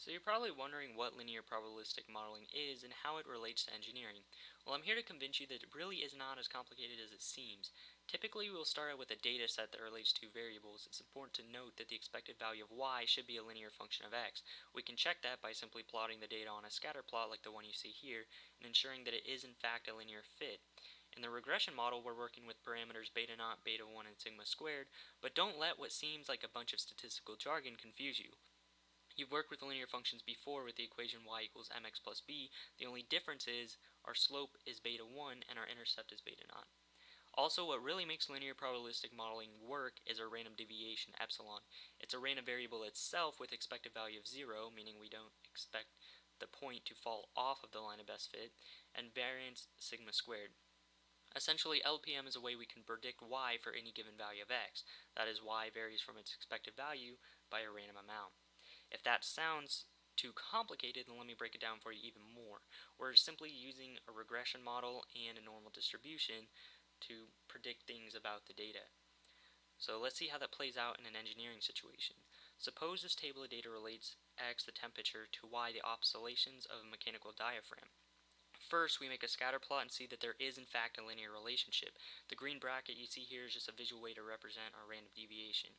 So you're probably wondering what linear probabilistic modeling is and how it relates to engineering. Well, I'm here to convince you that it really is not as complicated as it seems. Typically, we'll start out with a data set that relates to variables. It's important to note that the expected value of y should be a linear function of x. We can check that by simply plotting the data on a scatter plot like the one you see here, and ensuring that it is in fact a linear fit. In the regression model, we're working with parameters beta naught, beta 1, and sigma squared, but don't let what seems like a bunch of statistical jargon confuse you. You've worked with linear functions before with the equation y equals mx plus b. The only difference is our slope is beta 1 and our intercept is beta naught. Also, what really makes linear probabilistic modeling work is our random deviation epsilon. It's a random variable itself with expected value of 0, meaning we don't expect the point to fall off of the line of best fit, and variance sigma squared. Essentially, LPM is a way we can predict y for any given value of x. That is, y varies from its expected value by a random amount. If that sounds too complicated, then let me break it down for you even more. We're simply using a regression model and a normal distribution to predict things about the data. So let's see how that plays out in an engineering situation. Suppose this table of data relates x, the temperature, to y, the oscillations of a mechanical diaphragm. First, we make a scatter plot and see that there is in fact a linear relationship. The green bracket you see here is just a visual way to represent our random deviation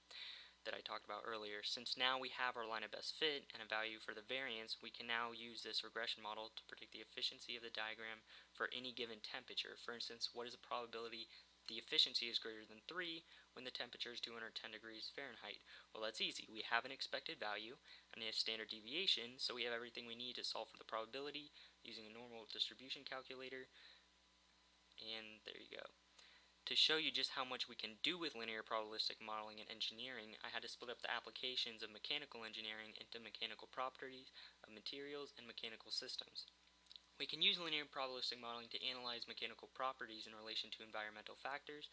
that I talked about earlier. Since now we have our line of best fit and a value for the variance, we can now use this regression model to predict the efficiency of the diagram for any given temperature. For instance, what is the probability the efficiency is greater than 3 when the temperature is 210 degrees Fahrenheit? Well, that's easy. We have an expected value and a standard deviation, so we have everything we need to solve for the probability using a normal distribution calculator, and there you go. To show you just how much we can do with linear probabilistic modeling and engineering, I had to split up the applications of mechanical engineering into mechanical properties of materials and mechanical systems. We can use linear probabilistic modeling to analyze mechanical properties in relation to environmental factors.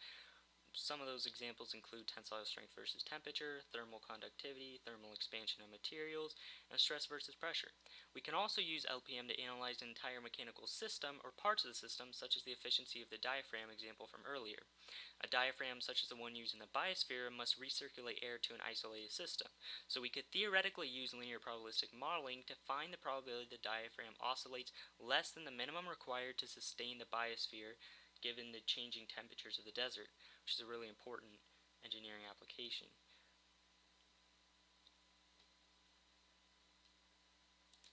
Some of those examples include tensile strength versus temperature, thermal conductivity, thermal expansion of materials, and stress versus pressure. We can also use LPM to analyze an entire mechanical system or parts of the system, such as the efficiency of the diaphragm example from earlier. A diaphragm such as the one used in the biosphere must recirculate air to an isolated system. So we could theoretically use linear probabilistic modeling to find the probability the diaphragm oscillates less than the minimum required to sustain the biosphere given the changing temperatures of the desert, which is a really important engineering application.